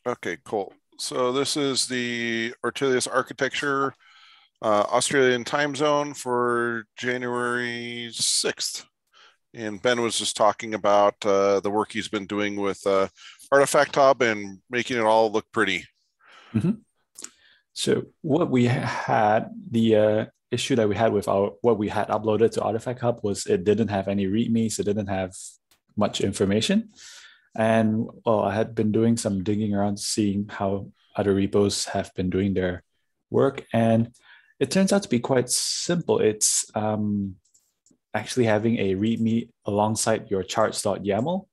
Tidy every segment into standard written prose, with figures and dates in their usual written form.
Okay, cool. So this is the Ortelius architecture, Australian time zone for January 6th. And Ben was just talking about the work he's been doing with Artifact Hub and making it all look pretty. Mhm. So what we had, the issue that we had with our what we had uploaded to Artifact Hub was it didn't have any readmes, it didn't have much information. And well, I had been doing some digging around, seeing how other repos have been doing their work, and it turns out to be quite simple. It's actually having a README alongside your charts.yaml,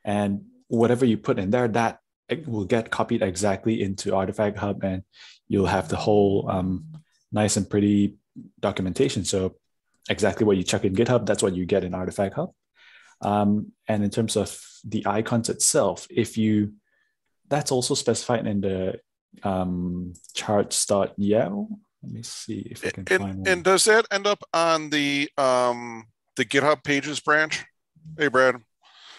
and whatever you put in there, that it will get copied exactly into Artifact Hub, and you'll have the whole nice and pretty documentation. So exactly what you check in GitHub, that's what you get in Artifact Hub. And in terms of the icons itself, if you that's also specified in the charts.yaml. Let me see if I can find And one. does that end up on the GitHub pages branch? Hey Brad,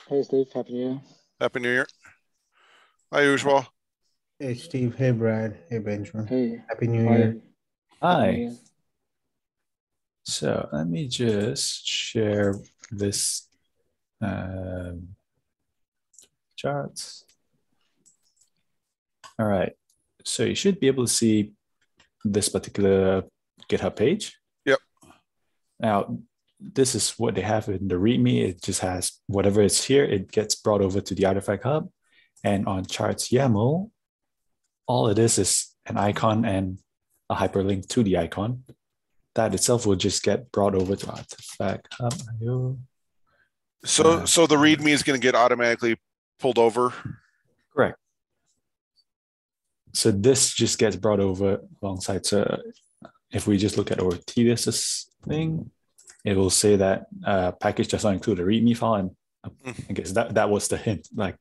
Hey Steve, happy New Year. Happy New Year. Hi usual. Hey Steve, hey Brad, hey Benjamin. Hey, Happy New hi. Year. Happy New Hi. Year. So let me just share this charts. All right. So you should be able to see this particular GitHub page. Yep. Now, this is what they have in the README. It just has whatever is here, it gets brought over to the Artifact Hub. And on charts YAML, all it is an icon and a hyperlink to the icon. That itself will just get brought over to Artifact Hub. So the README is going to get automatically pulled over. Correct. So this just gets brought over alongside. So if we just look at Ortelius's thing, it will say that package does not include a README file, and I guess that was the hint. Like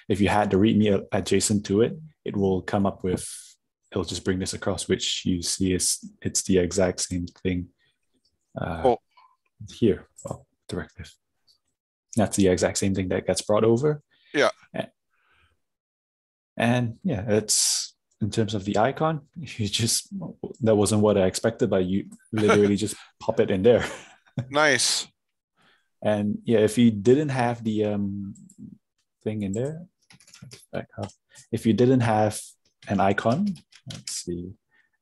if you had the README adjacent to it, it will come up with. It'll just bring this across, which you see it's the exact same thing here. Well, directive. That's the exact same thing that gets brought over. Yeah. And yeah, it's in terms of the icon, you just that wasn't what I expected, but you literally just pop it in there. Nice. And yeah, if you didn't have the thing in there, if you didn't have an icon, let's see,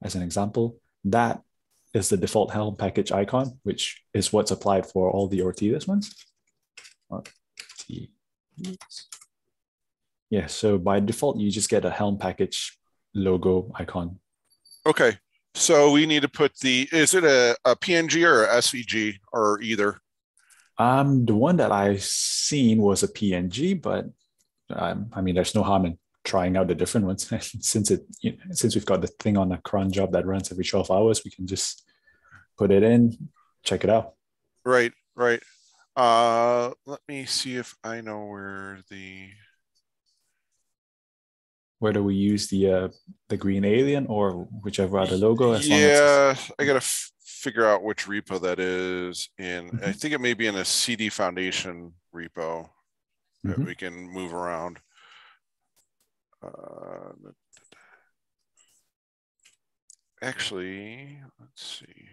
as an example, that is the default Helm package icon, which is what's applied for all the Ortelius ones. Yeah, so by default, you just get a Helm package logo icon. Okay. So we need to put is it a PNG or a SVG or either? The one that I seen was a PNG, but I mean, there's no harm in trying out the different ones. Since we've got the thing on a cron job that runs every 12 hours, we can just put it in, check it out. Right. Let me see if I know where do we use the green alien or whichever other logo? I gotta figure out which repo that is in. I think it may be in a CD Foundation repo that we can move around. Actually, let's see.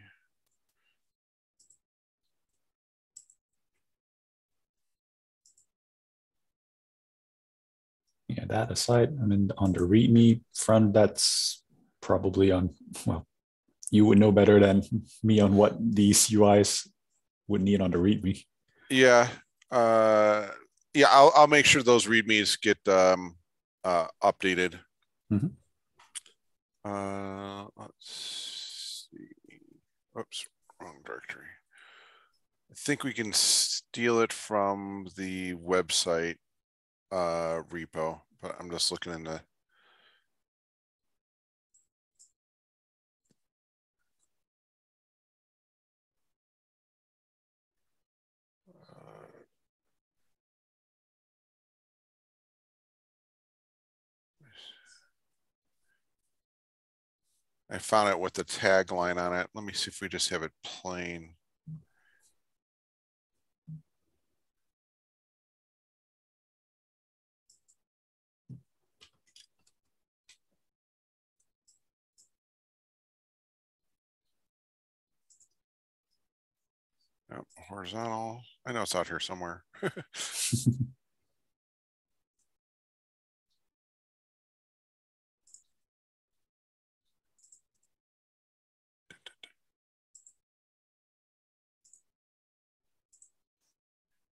Yeah, that aside, I mean, on the README front, that's probably on, well, you would know better than me on what these UIs would need on the README. Yeah. I'll make sure those READMEs get updated. Let's see. Oops, wrong directory. I think we can steal it from the website repo, but I'm just looking in the I found it with the tagline on it. Let me see if we just have it plain. Yep, horizontal. I know it's out here somewhere.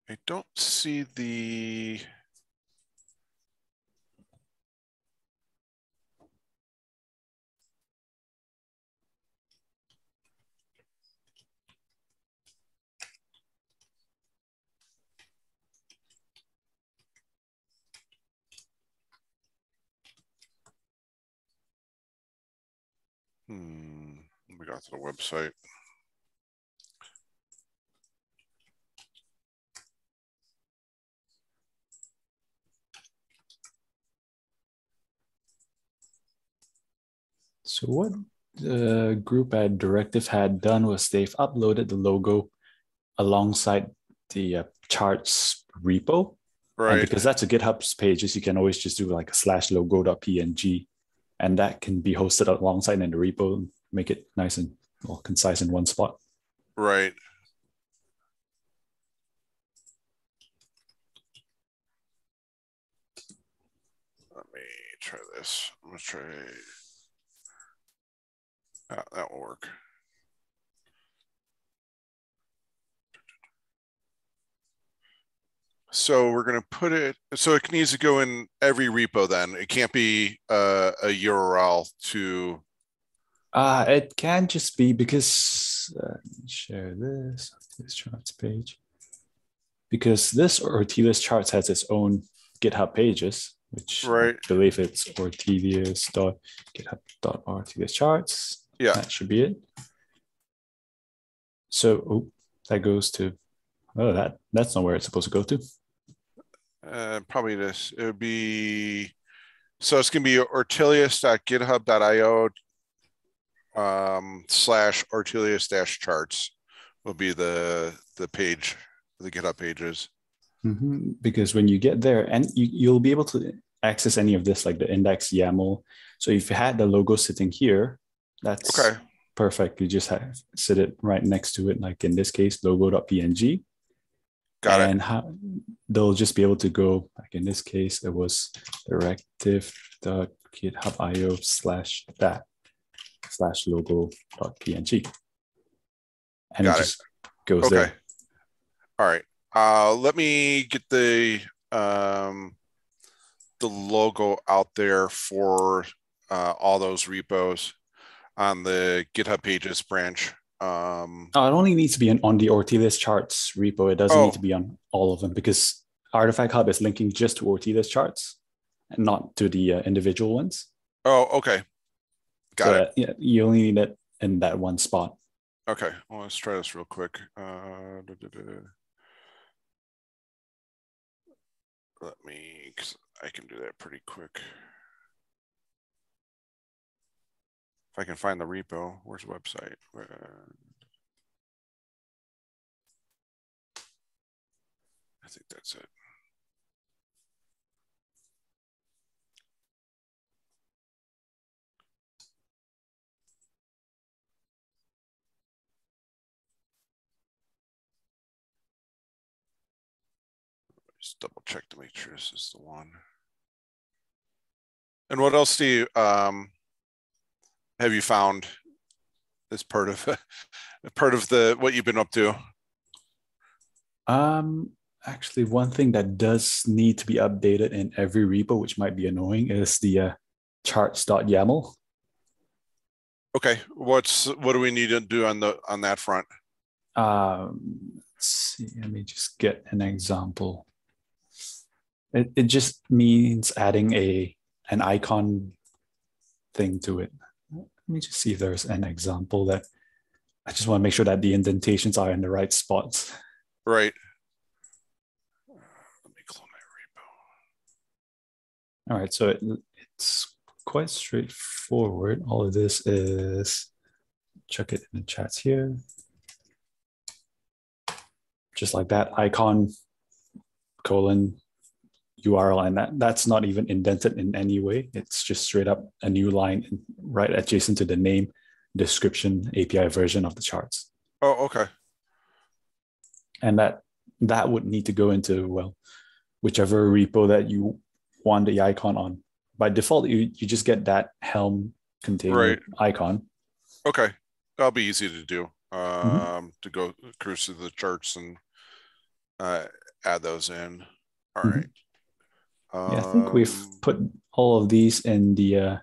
I don't see the. We got to the website. So what the group at Directive had done was they've uploaded the logo alongside the charts repo. And Right. because that's a GitHub page, you can always just do like a /logo.png, and that can be hosted alongside in the repo and make it nice and concise in one spot. Right. Let me try this. I'm gonna try. That will work. So we're going to put it, so it needs to go in every repo then. It can't be a URL to. It can just be because, share this charts page. Because this Ortelius charts has its own GitHub pages, which Right. I believe it's ortelius.github.ortelius charts. Yeah. That should be it. So that goes to, that's not where it's supposed to go to. Probably this. It would be, so it's going to be ortelius.github.io /ortelius-charts will be the page, the GitHub pages. Mm-hmm. Because when you get there, and you'll be able to access any of this, like the index YAML. So if you had the logo sitting here, that's okay. Perfect. You just sit it right next to it, like in this case, logo.png. Got it. And they'll just be able to go, like in this case, it was directive.github.io /logo.png. And Got it just goes there. All right. Let me get the logo out there for all those repos on the GitHub pages branch. It only needs to be on the Ortelius charts repo. It doesn't need to be on all of them because Artifact Hub is linking just to Ortelius charts and not to the individual ones. Oh, okay. Got it. Yeah, you only need it in that one spot. Okay. Well, let's try this real quick. Let me, cause I can do that pretty quick. If I can find the repo, where's the website? I think that's it. Just double check to make sure this is the one. And what else do you have you found as part of the what you've been up to? Actually, one thing that does need to be updated in every repo, which might be annoying, is the charts.yaml. Okay, what do we need to do on that front? Let's see. Let me just get an example. It just means adding an icon thing to it. Let me just see if there's an example that I just want to make sure that the indentations are in the right spots. Right. Let me clone All my repo. right, so it's quite straightforward. All of this is, check it in the chats here. Just like that, icon, colon, URL, and that's not even indented in any way. It's just straight up a new line right adjacent to the name, description, API version of the charts. Oh, okay. And that would need to go into, well, whichever repo that you want the icon on. By default, you just get that Helm container icon. Okay, that'll be easy to do. Mm-hmm. To go cruise through the charts and add those in. All Mm-hmm. right. Yeah, I think we've put all of these in the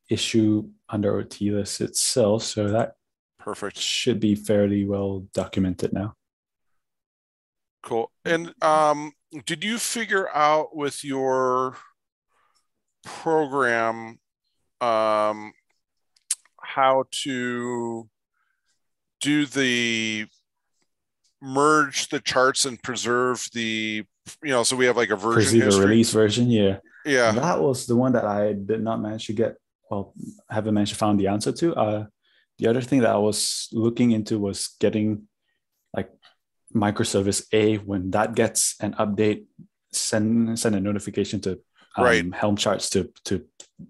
issue under Ortilis itself, so that perfect should be fairly well documented now. Cool. And did you figure out with your program how to do the merge the charts and preserve the, so we have like a version history. The release version, yeah. Yeah. That was the one that I did not manage to get, well, haven't managed to find the answer to. The other thing that I was looking into was getting like microservice A, when that gets an update, send a notification to Helm charts to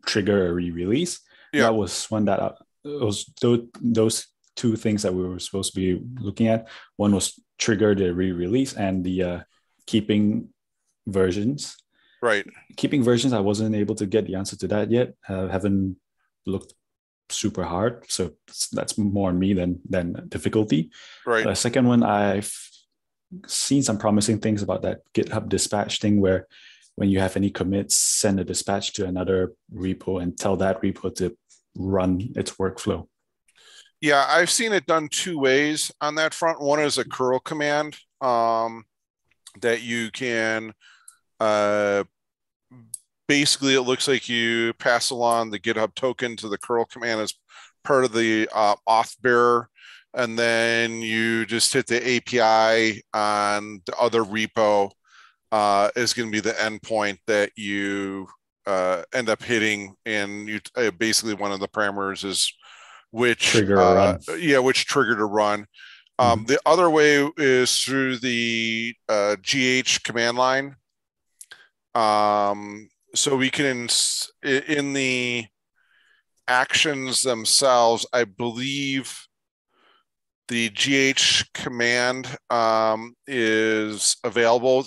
trigger a re-release. Yeah. That was one that was those two things that we were supposed to be looking at. One was trigger the re-release, and the keeping versions. Right. Keeping versions, I wasn't able to get the answer to that yet. Haven't looked super hard, so that's more on me than difficulty. Right. The second one, I've seen some promising things about that GitHub dispatch thing, where when you have any commits, send a dispatch to another repo and tell that repo to run its workflow. Yeah, I've seen it done two ways on that front. One is a curl command that you can basically, it looks like you pass along the GitHub token to the curl command as part of the auth bearer, and then you just hit the API on the other repo is going to be the endpoint that you end up hitting, and you basically one of the parameters is which trigger to run. Which trigger to run. The other way is through the GH command line. So we can, in the actions themselves, I believe the GH command is available,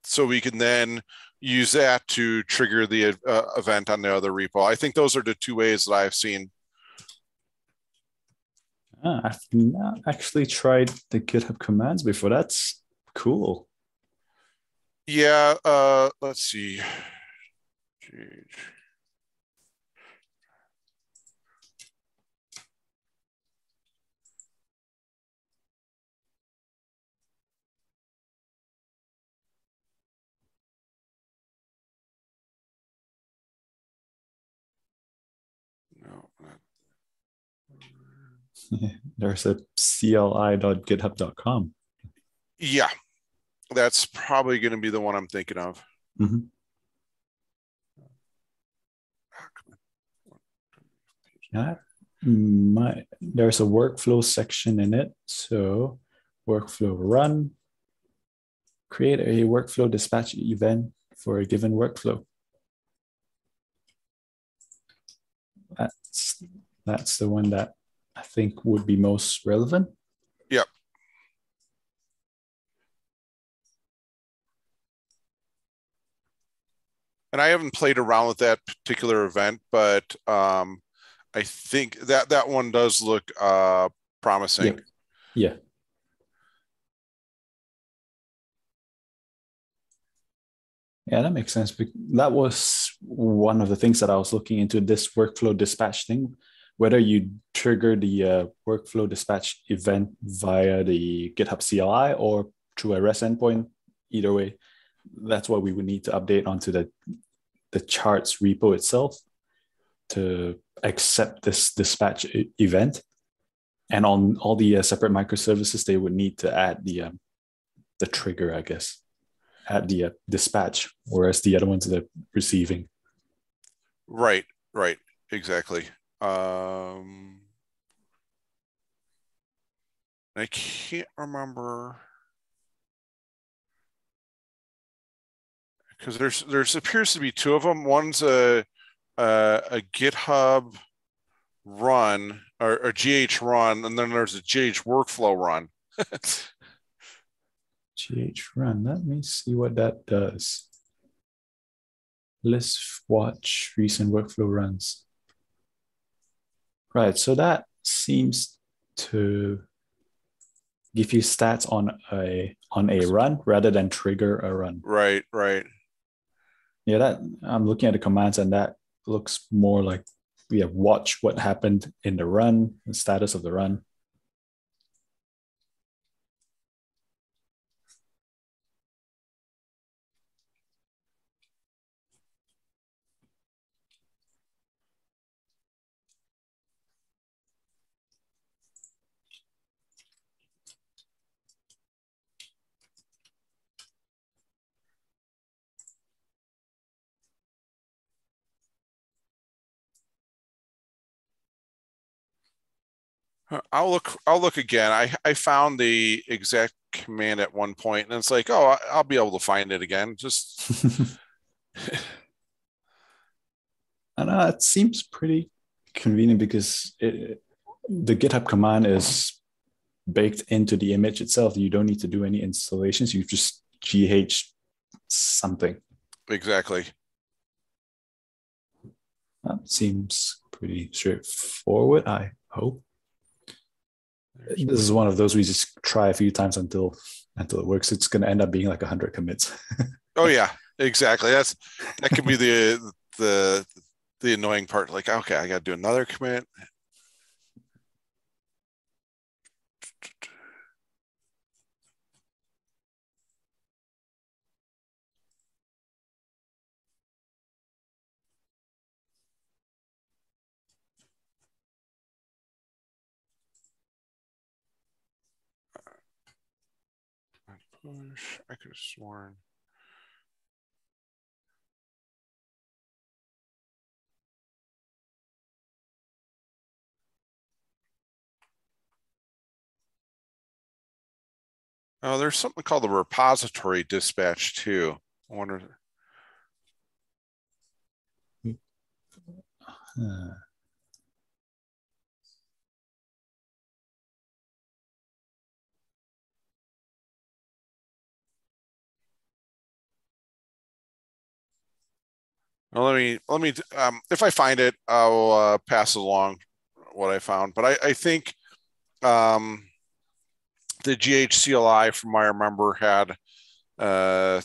so we can then use that to trigger the event on the other repo. I think those are the two ways that I've seen. I've not actually tried the GitHub commands before. That's cool. Yeah, let's see. No. There's a cli.github.com. Yeah, that's probably going to be the one I'm thinking of. Mm-hmm. There's a workflow section in it. So workflow run, create a workflow dispatch event for a given workflow. That's the one that I think would be most relevant. Yep. And I haven't played around with that particular event, but I think that one does look promising. Yeah. Yeah, that makes sense. That was one of the things that I was looking into, this workflow dispatch thing, whether you trigger the workflow dispatch event via the GitHub CLI or through a REST endpoint. Either way, that's what we would need to update onto the charts repo itself to accept this dispatch event. And on all the separate microservices, they would need to add the trigger, I guess, add the dispatch, whereas the other ones are the receiving. Right, exactly. I can't remember, because there's appears to be two of them. One's a GitHub run or GH run, and then there's a GH workflow run. GH run. Let me see what that does. Let's watch recent workflow runs. Right, so that seems to give you stats on a run rather than trigger a run. Right, right. Yeah, that I'm looking at the commands and that looks more like watch what happened in the run, the status of the run. I'll look again. I found the exact command at one point, and it's like, oh, I'll be able to find it again. Just And it seems pretty convenient because the GitHub command is baked into the image itself. You don't need to do any installations. You just GH something. exactly. That seems pretty straightforward, I hope. This is one of those we just try a few times until it works. It's going to end up being like 100 commits. Oh yeah, exactly. That can be the annoying part. Like, okay, I got to do another commit. Push. I could have sworn. Oh, there's something called the repository dispatch too. I wonder. Well, let me if I find it, I'll pass along what I found. But I think um, the GHCLI, from what I remember, had a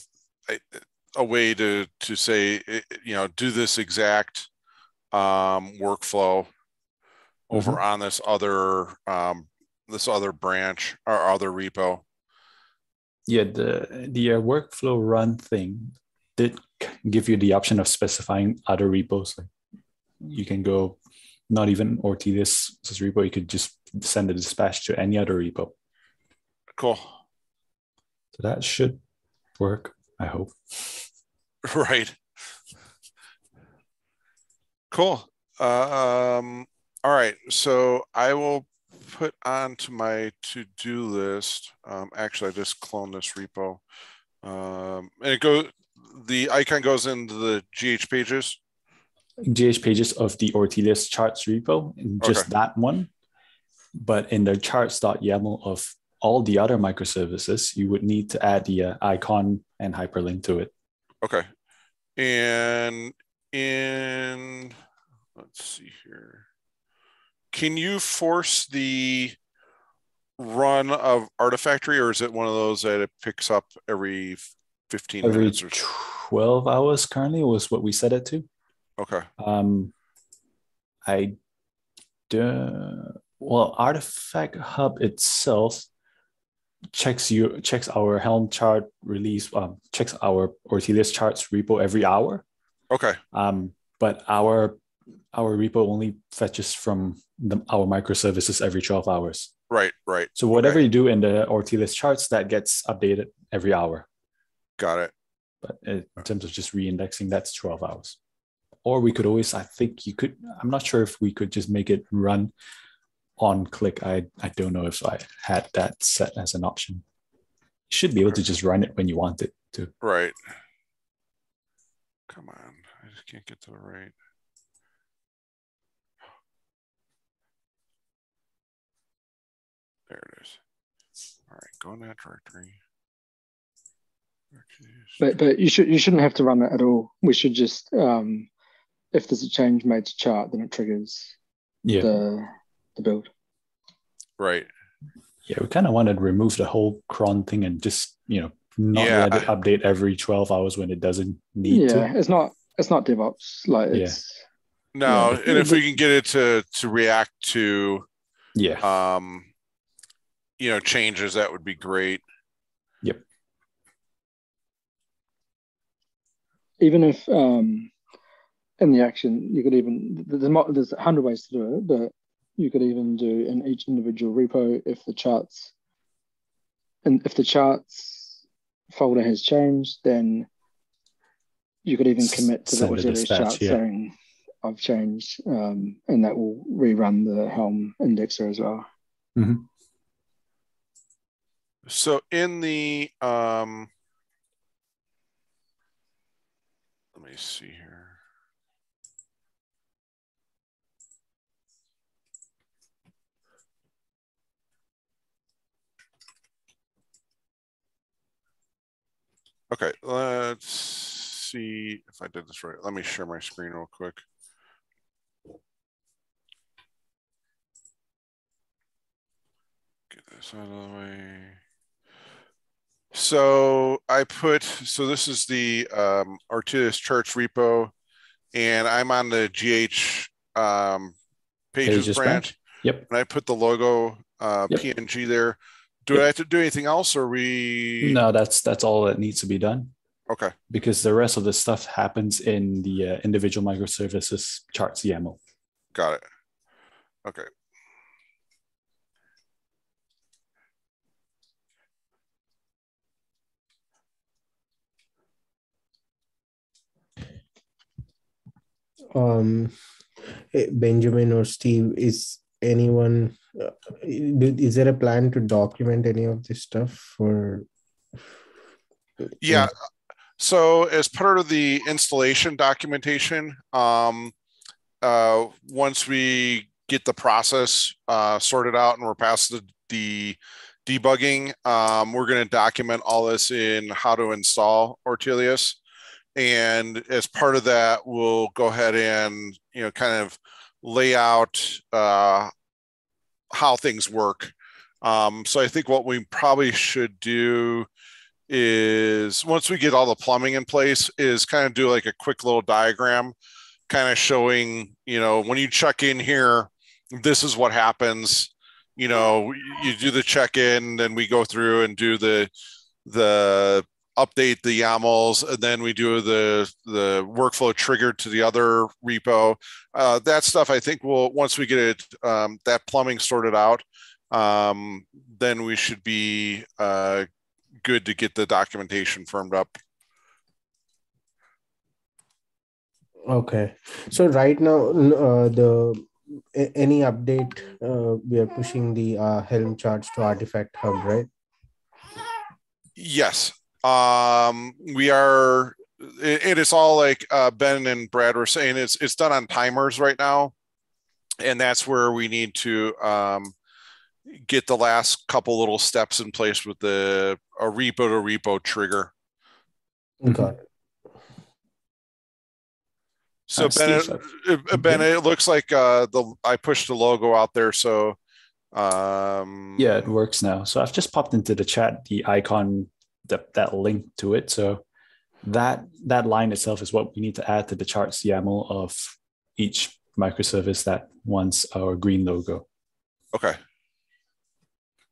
way to say, do this exact workflow over on this other branch or other repo. Yeah, the workflow run thing did give you the option of specifying other repos. Like you can go not even Ortiz repo, you could just send the dispatch to any other repo. Cool. So that should work, I hope. Right. Cool. All right. So I will put onto my to-do list. Actually, I just cloned this repo. And the icon goes into the GH pages. GH pages of the Ortiz charts repo, just that one. But in the charts.yaml of all the other microservices, you would need to add the icon and hyperlink to it. Okay. And let's see here. Can you force the run of Artifactory, or is it one of those that it picks up every 15 minutes or 12 hours currently was what we set it to? Okay. Well, Artifact Hub itself checks our Helm chart release, checks our Ortiz charts repo every hour. Okay. But our repo only fetches from our microservices every 12 hours. Right. So whatever you do in the Ortiz charts, that gets updated every hour. Got it. But in terms of just reindexing, that's 12 hours. Or we could always, I think you could, I'm not sure if we could just make it run on click. I don't know if I had that set as an option. You should be able to just run it when you want it to. Right. Come on. I just can't get to the right. There it is. All right. Go in that directory. But you shouldn't have to run that at all. We should just if there's a change made to chart, then it triggers Yeah. the build. Right. Yeah, we kind of wanted to remove the whole cron thing and just, not Yeah. let it update every 12 hours when it doesn't need to. Yeah, it's not DevOps. Like it's No, yeah. and if we can get it to react to Yeah. changes, that would be great. Yep. Even if in the action you could even there's 100 ways to do it, but you could even do in each individual repo if the charts folder has changed, then you could even commit to the Send a Auxilius dispatch, chart saying I've changed, and that will rerun the Helm indexer as well. Mm-hmm. So in the let me see here. Okay, let's see if I did this right. Let me share my screen real quick. Get this out of the way. So this is the Artelius Charts repo, and I'm on the GH pages branch. Yep. And I put the logo Yep. PNG there. Do I have to do anything else, or No, that's all that needs to be done. Okay. Because the rest of the stuff happens in the individual microservices charts YAML. Got it. Okay. Benjamin or Steve, is anyone? Is there a plan to document any of this stuff for? Yeah. So as part of the installation documentation, once we get the process sorted out and we're past the debugging, we're going to document all this in how to install Ortelius. And as part of that, we'll go ahead and, kind of lay out how things work. So I think what we probably should do is, once we get all the plumbing in place, is kind of do like a quick little diagram kind of showing, when you check in here, this is what happens. You do the check-in, then we go through and do the update the YAMLs, and then we do the workflow triggered to the other repo. That stuff, I think once we get it, that plumbing sorted out, then we should be good to get the documentation firmed up. Okay, so right now, any update, we are pushing the Helm charts to Artifact Hub, right? Yes, we are. It is all like Ben and Brad were saying. It's done on timers right now, and that's where we need to get the last couple little steps in place with a repo to repo trigger. Got it. So Ben, it looks like I pushed the logo out there. So yeah, it works now. So I've just popped into the chat the icon, that link to it. So that line itself is what we need to add to the charts YAML of each microservice that wants our green logo. Okay.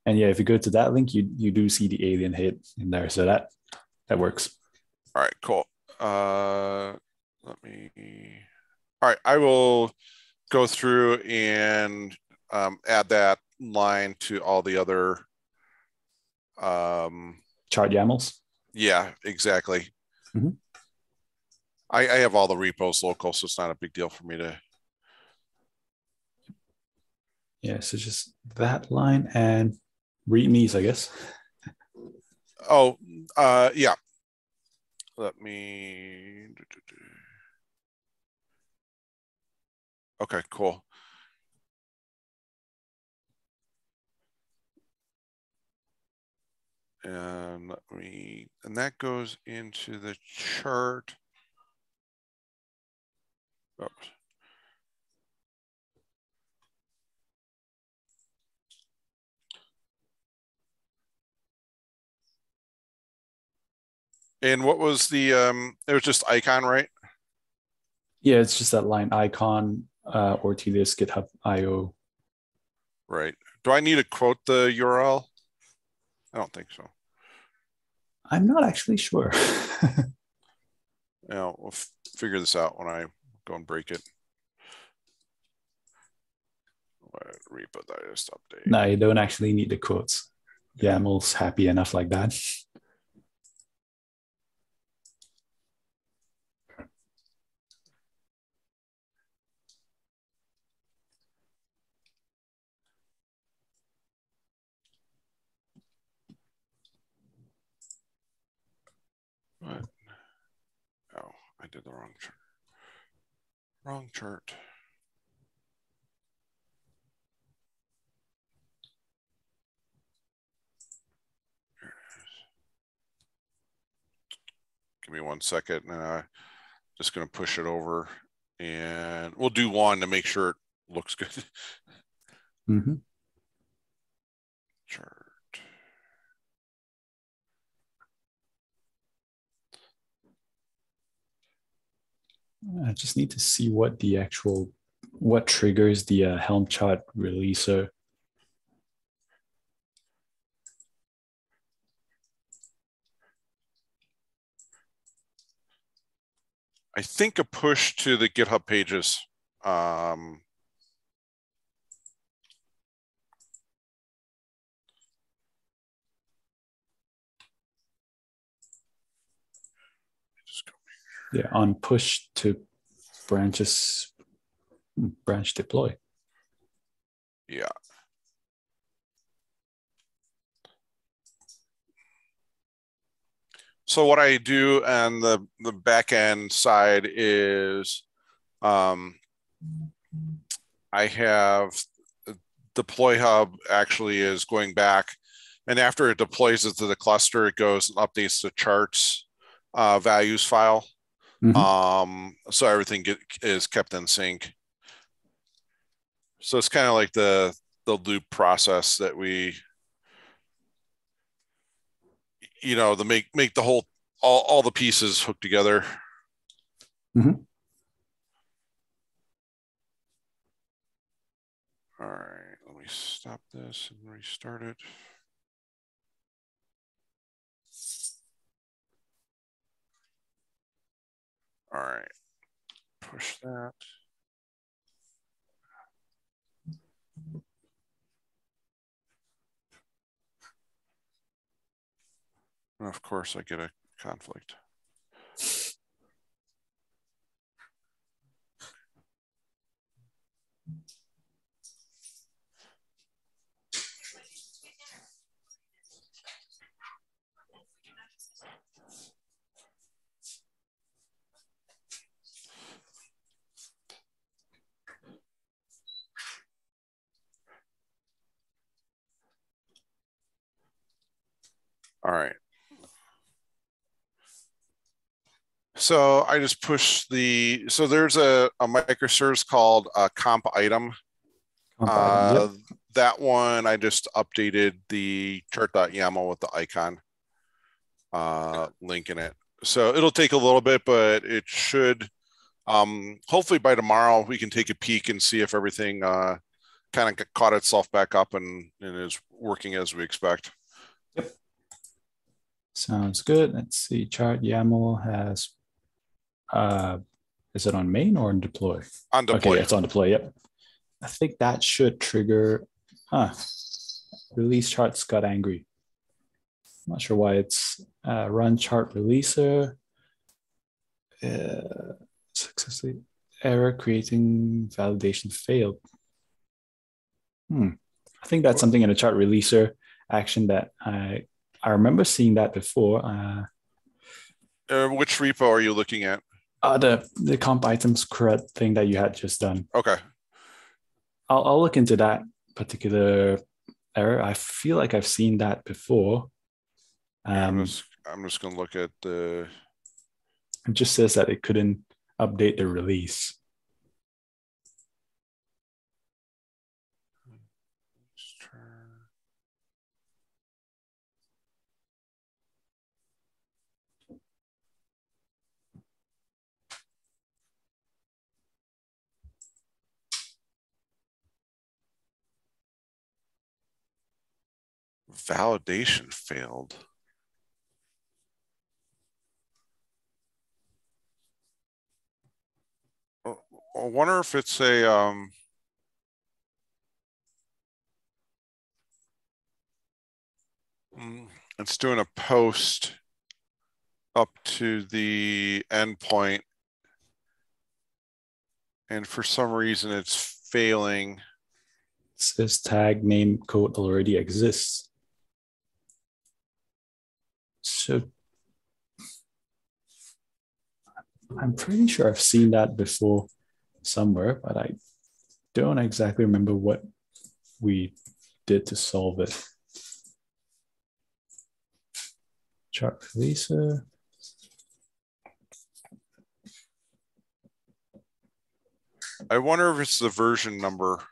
And yeah, if you go to that link, you do see the alien head in there. So that works. All right, cool. All right, I will go through and add that line to all the other chart YAMLs. Yeah, exactly. Mm-hmm. I have all the repos local, so it's not a big deal for me to. Yeah, so just that line and readmes, I guess. Oh, yeah. Let me. Okay, cool. And that goes into the chart. Oops. And what was the, it was just icon, right? Yeah, it's just that line icon, Ortelius GitHub IO. Right. Do I need to quote the URL? I don't think so. I'm not actually sure. Yeah, we'll figure this out when I go and break it. Repo digest update. No, you don't actually need the quotes. YAML's happy enough like that. What? Oh, I did the wrong chart. Wrong chart. Here it is. Give me 1 second, and I'm just going to push it over, and we'll do one to make sure it looks good. Mm-hmm. Chart. I just need to see what triggers the Helm chart releaser. I think a push to the GitHub pages. Yeah, on push to branch deploy. Yeah. So what I do on the back end side is I have deploy hub actually is going back, and after it deploys it to the cluster, it goes and updates the charts values file. Mm-hmm. So everything is kept in sync. So it's kind of like the loop process that we, to make the whole all the pieces hooked together. Mm-hmm. All right, let me stop this and restart it. All right, push that. And of course, I get a conflict. All right. So I just push so there's a microservice called comp item. Yep. That one, I just updated the chart.yaml with the icon link in it. So it'll take a little bit, but it should, hopefully by tomorrow, we can take a peek and see if everything kind of caught itself back up and is working as we expect. Yep. Sounds good. Let's see. Chart YAML has, is it on main or on deploy? On deploy. Okay, it's on deploy. Yep. I think that should trigger, release charts got angry. I'm not sure why it's run chart releaser. Successfully error creating validation failed. I think that's something in a chart releaser action that I remember seeing that before. Which repo are you looking at? The comp items CRUD thing that you had just done. Okay. I'll look into that particular error. I feel like I've seen that before. I'm just going to look at the. It just says that it couldn't update the release. Validation failed. I wonder if it's a it's doing a post up to the endpoint, and for some reason it's failing. It says tag name code already exists. So I'm pretty sure I've seen that before somewhere, but I don't exactly remember what we did to solve it. Chart releaser. I wonder if it's the version number.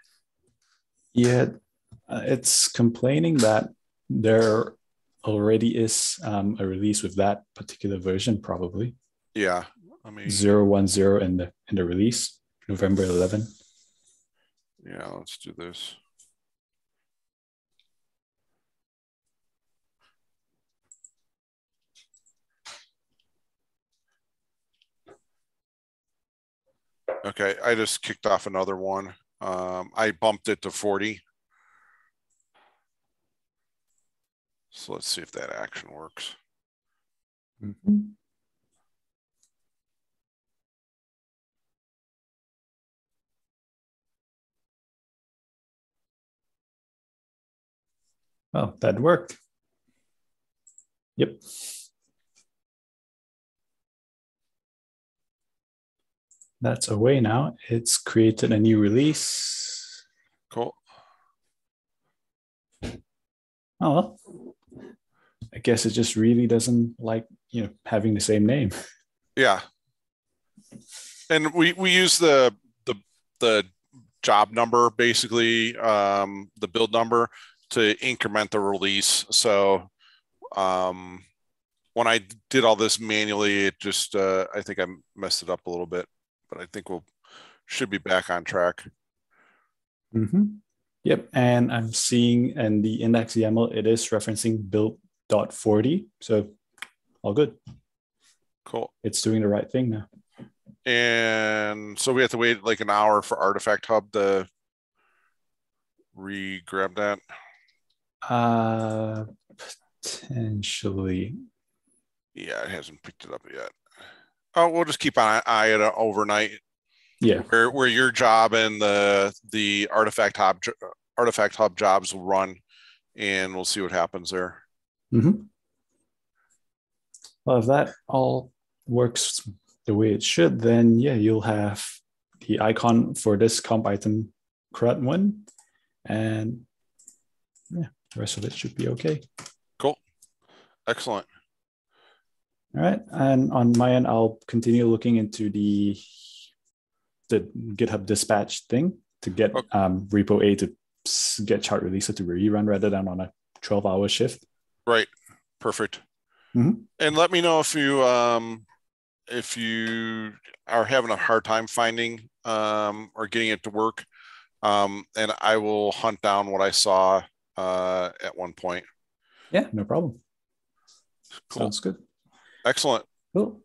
Yeah, it's complaining that there already is a release with that particular version, probably. Yeah, I mean 010 in the release, November 11. Yeah, let's do this. Okay, I just kicked off another one. I bumped it to 40. So let's see if that action works. Mm-hmm. Oh, that worked. Yep. That's away now. It's created a new release. Cool. Oh, well. I guess it just really doesn't like, having the same name. Yeah. And we use the job number, basically, the build number to increment the release. So when I did all this manually, it just, I think I messed it up a little bit, but I think should be back on track. Mm-hmm. Yep. And I'm seeing in the index YAML, it is referencing build.40. So all good. Cool. It's doing the right thing now. And so we have to wait like an hour for Artifact Hub to re-grab that. Potentially. Yeah, it hasn't picked it up yet. Oh, we'll just keep an eye at it overnight. Yeah. Where your job and the Artifact Hub jobs will run, and we'll see what happens there. Mm-hmm. Well, if that all works the way it should, then yeah, you'll have the icon for this comp item CRUD one, and yeah, the rest of it should be okay. Cool. Excellent. All right. And on my end, I'll continue looking into the GitHub dispatch thing to get repo A to get chart releaser to rerun rather than on a 12-hour shift. Right. Perfect. Mm-hmm. And let me know if you are having a hard time finding or getting it to work. And I will hunt down what I saw at one point. Yeah, no problem. Cool. Sounds good. Excellent. Cool.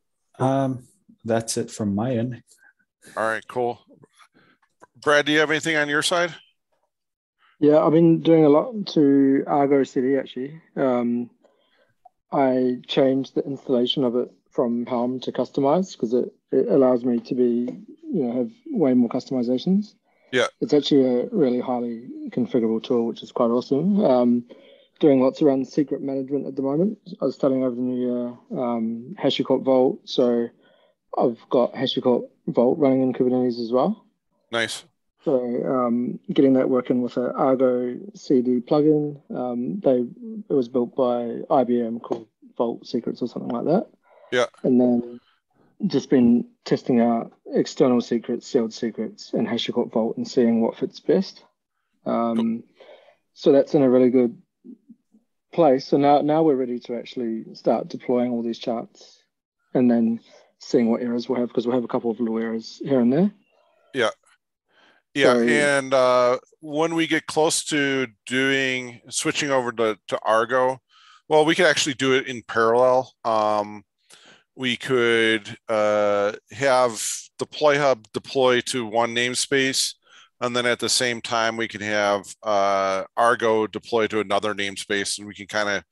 That's it from my end. All right, cool. Brad, do you have anything on your side? Yeah, I've been doing a lot to Argo CD actually. I changed the installation of it from Helm to customize because it allows me to be, have way more customizations. Yeah. It's actually a really highly configurable tool, which is quite awesome. Doing lots around secret management at the moment. I was starting over the new year, HashiCorp Vault. So I've got HashiCorp Vault running in Kubernetes as well. Nice. So getting that working with an Argo CD plugin. It was built by IBM called vault secrets or something like that. Yeah. And then just been testing out external secrets, sealed secrets, and HashiCorp Vault and seeing what fits best. So that's in a really good place. So now we're ready to actually start deploying all these charts and then seeing what errors we'll have, because we'll have a couple of little errors here and there. Yeah. Yeah. So, and when we get close to switching over to Argo, well, we could actually do it in parallel. We could have Deploy Hub deploy to one namespace, and then at the same time we can have Argo deploy to another namespace, and we can kind of,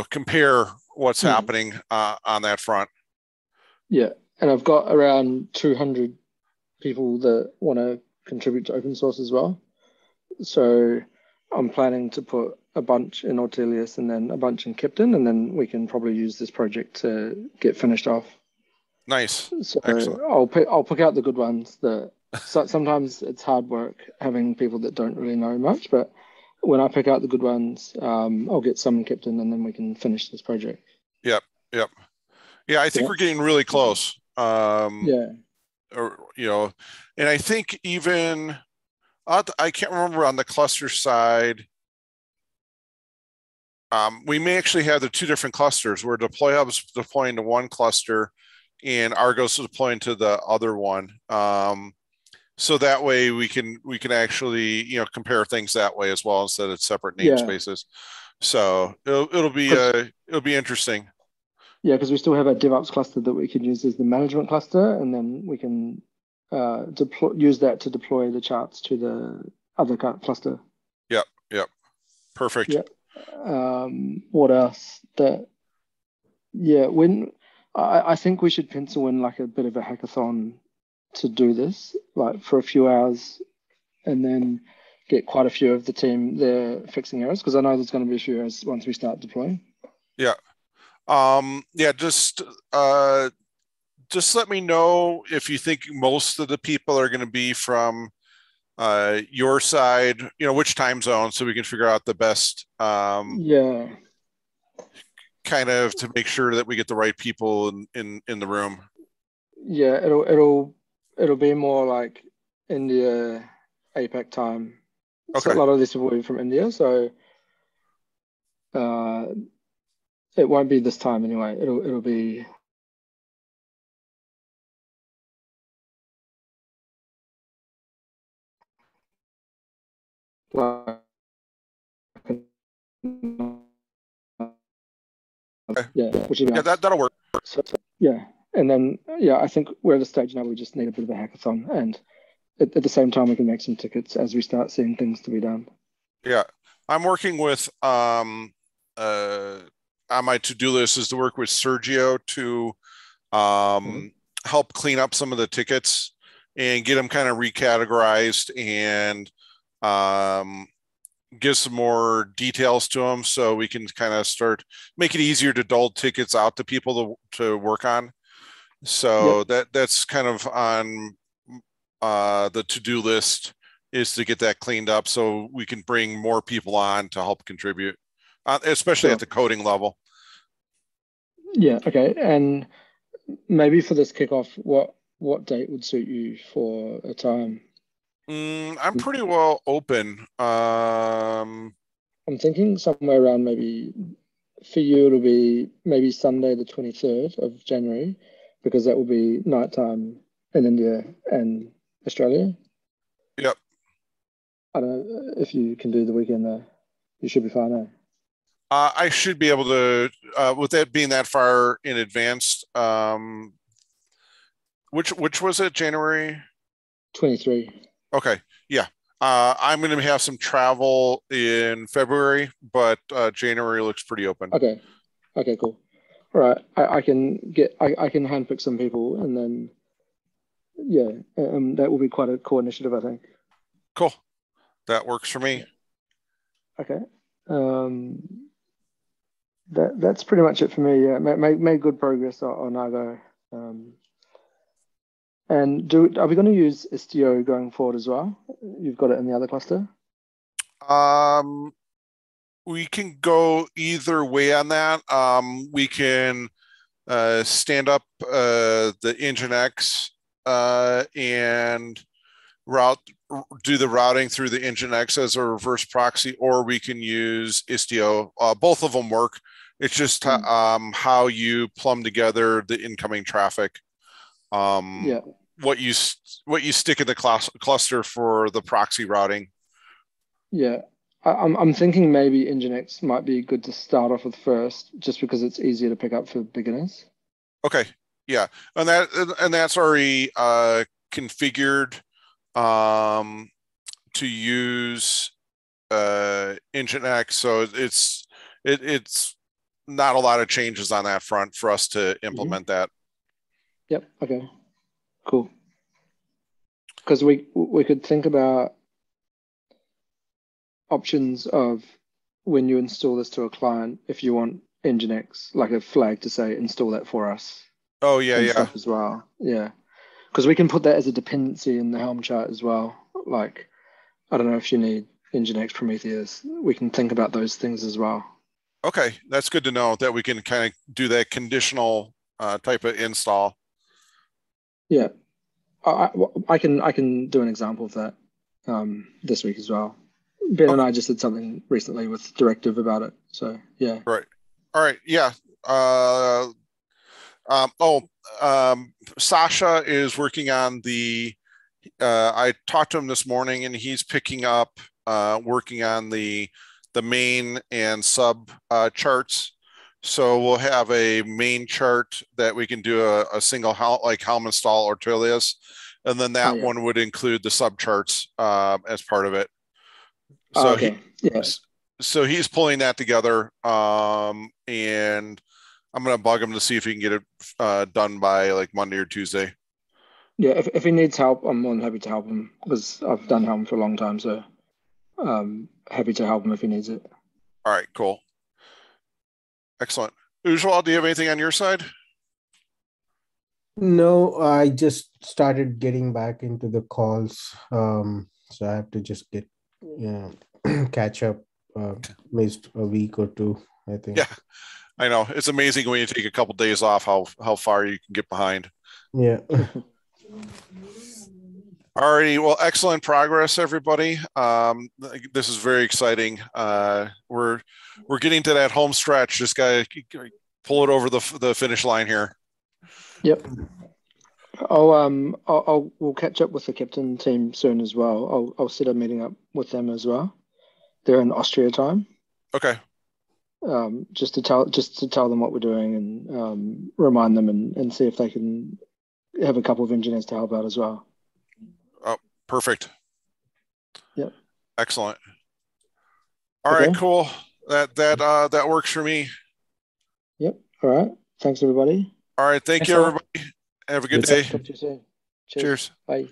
compare what's happening on that front. Yeah, and I've got around 200 people that want to contribute to open source as well. So I'm planning to put a bunch in Ortelius and then a bunch in Kipton, and then we can probably use this project to get finished off. Nice. So excellent. I'll pick out the good ones. Sometimes it's hard work having people that don't really know much, but when I pick out the good ones, I'll get some in Kipton, and then we can finish this project. Yep. Yeah, I think we're getting really close. Yeah. Or, and I think even I can't remember on the cluster side. We may actually have the two different clusters where Deploy Hub's deploying to one cluster and Argo's deploying to the other one. So that way we can actually compare things that way as well instead of separate namespaces. So it'll be interesting. Yeah, because we still have a DevOps cluster that we can use as the management cluster, and then we can use that to deploy the charts to the other cluster. Yep. Perfect. Yep. What else? When I think we should pencil in like a bit of a hackathon to do this, like for a few hours, and then get quite a few of the team there fixing errors, because I know there's going to be a few errors once we start deploying. Yeah. Just let me know if you think most of the people are going to be from your side, which time zone, so we can figure out the best kind of to make sure that we get the right people in the room. Yeah, it'll be more like India, APAC time. Okay. So a lot of this will be from India, so it won't be this time anyway. It'll be like that'll work. So, and then I think we're at a stage now where we just need a bit of a hackathon, and at the same time we can make some tickets as we start seeing things to be done. Yeah, I'm working with on my to-do list is to work with Sergio to help clean up some of the tickets and get them kind of recategorized and give some more details to them so we can kind of start make it easier to dole tickets out to people to work on. So that's kind of on the to-do list, is to get that cleaned up so we can bring more people on to help contribute, especially at the coding level. Yeah. Okay. And maybe for this kickoff, what date would suit you for a time? I'm pretty well open. I'm thinking somewhere around, maybe for you it'll be maybe Sunday the 23rd of January, because that will be nighttime in India and Australia. Yep. I don't know if you can do the weekend there. You should be fine, eh? I should be able to, with that being that far in advance. Which was it? January 23. Okay. Yeah. I'm going to have some travel in February, but January looks pretty open. Okay. Cool. All right. I can handpick some people, and then that will be quite a cool initiative, I think. Cool. That works for me. Okay. That's pretty much it for me. Yeah, made good progress on Argo. And are we going to use Istio going forward as well? You've got it in the other cluster. we can go either way on that. We can stand up the Nginx and do the routing through the Nginx as a reverse proxy, or we can use Istio. Both of them work. It's just how you plumb together the incoming traffic. What you stick in the cluster for the proxy routing. Yeah, I'm thinking maybe Nginx might be good to start off with first, just because it's easier to pick up for beginners. Okay, yeah, and that's already configured to use Nginx, so it's not a lot of changes on that front for us to implement that. Yep. Okay. Cool. Because we could think about options of when you install this to a client, if you want Nginx, like a flag to say install that for us. Oh yeah, yeah. Stuff as well. Yeah. Because we can put that as a dependency in the Helm chart as well. Like, I don't know if you need Nginx Prometheus. We can think about those things as well. Okay, that's good to know that we can kind of do that conditional type of install. Yeah, I can do an example of that this week as well. Ben and I just did something recently with Directive about it. So yeah. Right. All right. Yeah. Sasha is working on the. I talked to him this morning, and he's picking up, working on the main and sub charts. So we'll have a main chart that we can do a single Helm install Ortelius, and then that one would include the sub charts as part of it. So so he's pulling that together, and I'm going to bug him to see if he can get it done by like Monday or Tuesday. Yeah, if he needs help, I'm more than happy to help him, because I've done Helm for a long time. So happy to help him if he needs it. All right, cool. Excellent. Ujwal, do you have anything on your side? No, I just started getting back into the calls. So I have to just get catch up. Missed a week or two, I think. Yeah, I know. It's amazing when you take a couple of days off how far you can get behind. Yeah. Alrighty, well, excellent progress, everybody. This is very exciting. We're getting to that home stretch. Just gotta pull it over the finish line here. Yep. We'll catch up with the captain team soon as well. I'll set a meeting up with them as well. They're in Austria time. Okay. Just to tell them what we're doing, and remind them and see if they can have a couple of engineers to help out as well. Oh, perfect. Yep. Excellent. All right, cool. That works for me. Yep. All right. Thanks, everybody. All right. Thank you, everybody. Have a good day. Talk to you soon. Cheers. Bye.